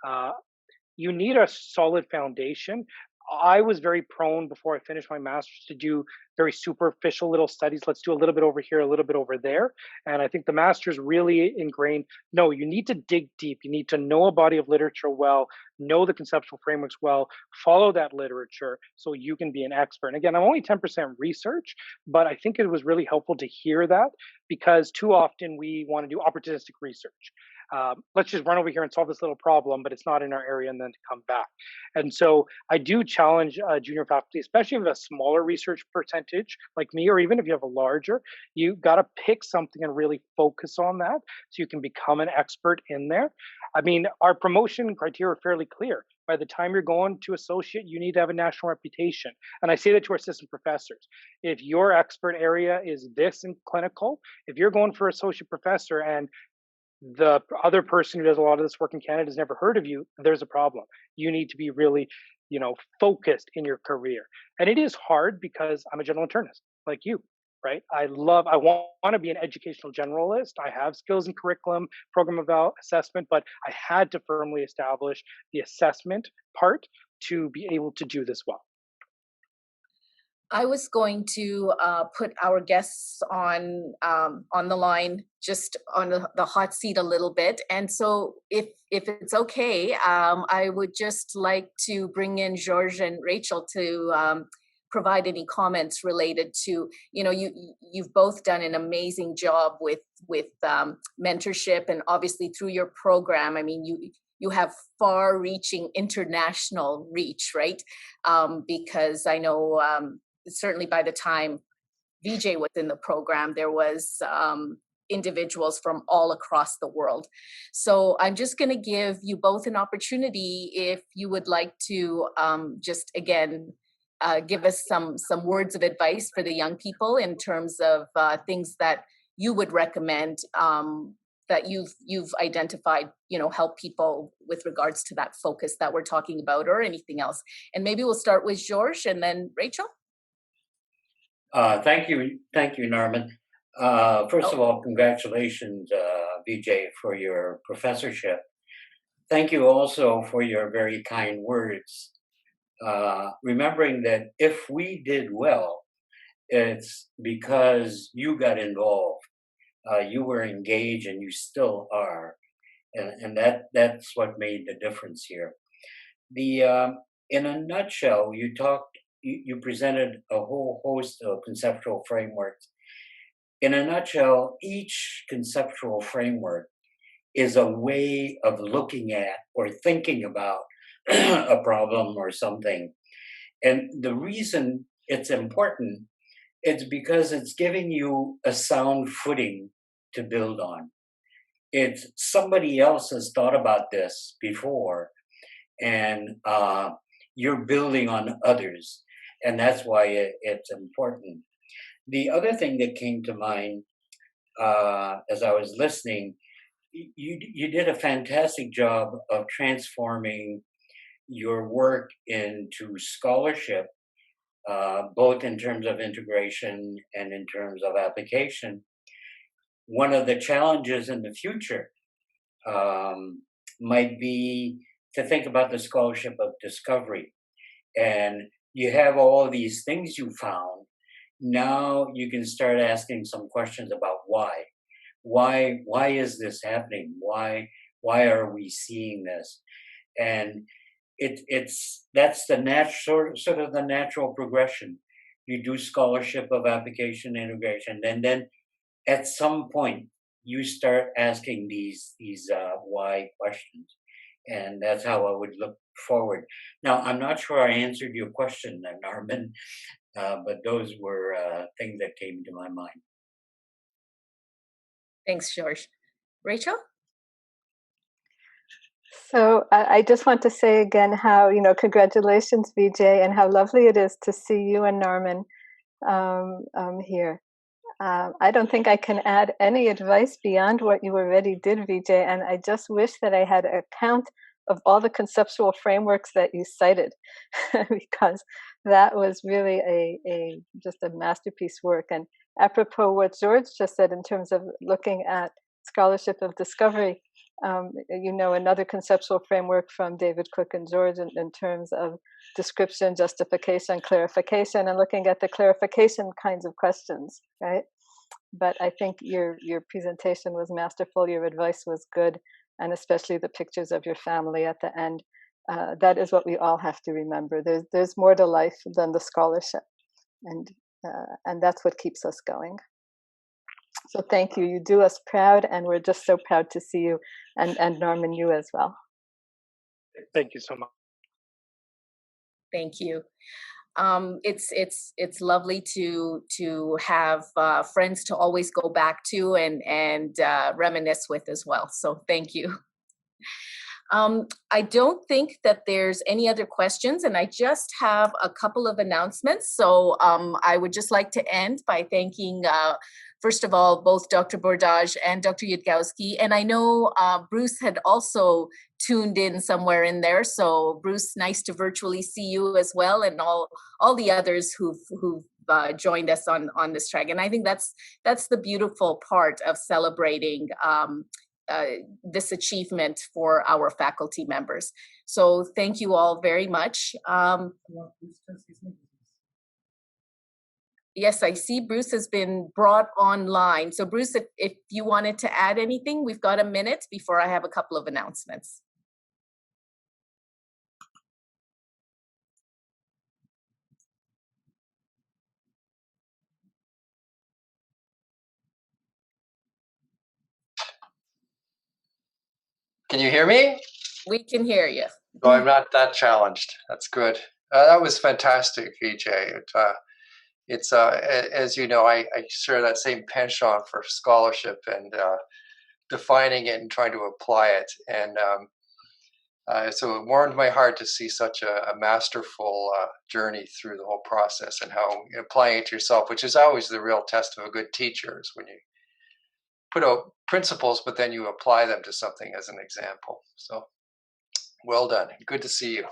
uh, you need a solid foundation. I was very prone before I finished my master's to do very superficial little studies. Let's do a little bit over here, a little bit over there. And I think the master's really ingrained, no, you need to dig deep. You need to know a body of literature well, know the conceptual frameworks well, follow that literature so you can be an expert. And again, I'm only 10% research, but I think it was really helpful to hear that, because too often we want to do opportunistic research. Let's just run over here and solve this little problem, but it's not in our area, and then to come back. And so I do challenge junior faculty, especially with a smaller research percentage like me, or even if you have a larger, you got to pick something and really focus on that so you can become an expert in there. I mean, our promotion criteria are fairly clear. By the time you're going to associate, you need to have a national reputation. And I say that to our assistant professors. If your expert area is this in clinical, if you're going for associate professor and the other person who does a lot of this work in Canada has never heard of you, there's a problem. You need to be really, you know, focused in your career. And it is hard because I'm a general internist like you, right? I want to be an educational generalist. I have skills in curriculum, program assessment, but I had to firmly establish the assessment part to be able to do this well. I was going to put our guests on the line, just on the hot seat a little bit, and so if it's okay, I would just like to bring in George and Rachel to provide any comments related to, you know, you've both done an amazing job with mentorship, and obviously through your program. I mean, you have far-reaching international reach, right? Because I know. Certainly by the time Vijay was in the program, there was individuals from all across the world. So I'm just going to give you both an opportunity, if you would like to just again give us some words of advice for the young people in terms of things that you would recommend, that you've identified, you know, help people with regards to that focus that we're talking about, or anything else. And maybe we'll start with George and then Rachel. Thank you, Narmin. First Oh, of all, congratulations, Vijay, for your professorship. Thank you also for your very kind words. Remembering that if we did well, it's because you got involved. You were engaged, and you still are, and that's what made the difference here. The In a nutshell, you presented a whole host of conceptual frameworks. In a nutshell, each conceptual framework is a way of looking at or thinking about a problem or something. And the reason it's important is because it's giving you a sound footing to build on. It's somebody else has thought about this before, and you're building on others. And that's why it's important. The other thing that came to mind as I was listening, you did a fantastic job of transforming your work into scholarship, both in terms of integration and in terms of application. One of the challenges in the future might be to think about the scholarship of discovery. And you have all these things you found. Now you can start asking some questions about why. Why is this happening? Why are we seeing this? And that's the natural sort of the natural progression. You do scholarship of application integration, and then at some point you start asking these why questions, and that's how I would look forward. Now, I'm not sure I answered your question, Narmin, but those were things that came to my mind. Thanks, George. Rachel? So I just want to say again how, congratulations, Vijay, and how lovely it is to see you and Narmin here. I don't think I can add any advice beyond what you already did, Vijay, and I just wish that I had a count of all the conceptual frameworks that you cited, because that was really just a masterpiece work. And apropos what George just said in terms of looking at scholarship of discovery, another conceptual framework from David Cook and George in terms of description, justification, clarification, and looking at the clarification kinds of questions, right? But I think your presentation was masterful, your advice was good, and especially the pictures of your family at the end. That is what we all have to remember. There's more to life than the scholarship, and that's what keeps us going. So thank you. You do us proud, and we're just so proud to see you, and Narmin, you as well. Thank you so much. Thank you. It's lovely to have friends to always go back to and reminisce with as well. So thank you. I don't think that there's any other questions, and I just have a couple of announcements. So I would just like to end by thanking, first of all, both Dr. Bordage and Dr. Yudkowsky. And I know Bruce had also tuned in somewhere in there. So Bruce, nice to virtually see you as well, and all the others who've joined us on this track. And I think that's the beautiful part of celebrating this achievement for our faculty members. So thank you all very much. Yes, I see Bruce has been brought online. So Bruce, if you wanted to add anything, we've got a minute before I have a couple of announcements. Can you hear me? We can hear you. Oh, I'm not that challenged. That's good. That was fantastic, Vijay. It's as you know, I share that same penchant for scholarship and defining it and trying to apply it. And so it warmed my heart to see such a masterful journey through the whole process, and how applying it to yourself, which is always the real test of a good teacher, is when you put out principles, but then you apply them to something as an example. So well done. Good to see you.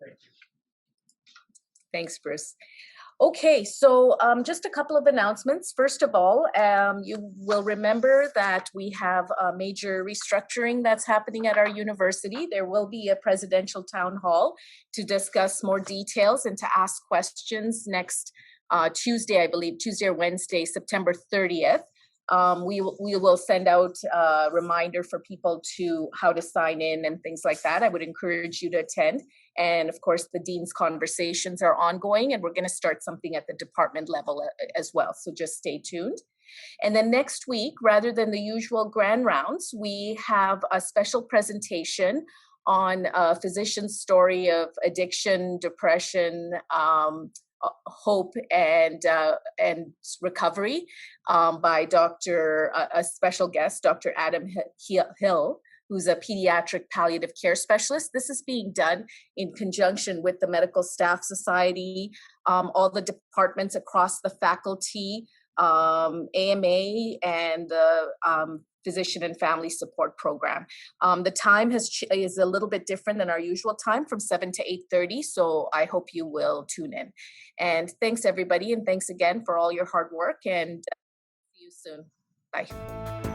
Thank you. Thanks, Bruce. Okay, so just a couple of announcements. First of all, you will remember that we have a major restructuring that's happening at our university. There will be a presidential town hall to discuss more details and to ask questions next Tuesday, I believe, Tuesday or Wednesday, September 30th. We will send out a reminder for people to how to sign in and things like that. I would encourage you to attend. And of course, the Dean's conversations are ongoing, and we're going to start something at the department level as well. So just stay tuned. And then next week, rather than the usual grand rounds, we have a special presentation on a physician's story of addiction, depression, hope, and recovery by a special guest, Dr. Adam Hill, who's a pediatric palliative care specialist. This is being done in conjunction with the Medical Staff Society, all the departments across the faculty, AMA, and the Physician and Family Support Program. The time is a little bit different than our usual time, from 7 to 8:30, so I hope you will tune in. And thanks everybody, and thanks again for all your hard work, and see you soon. Bye.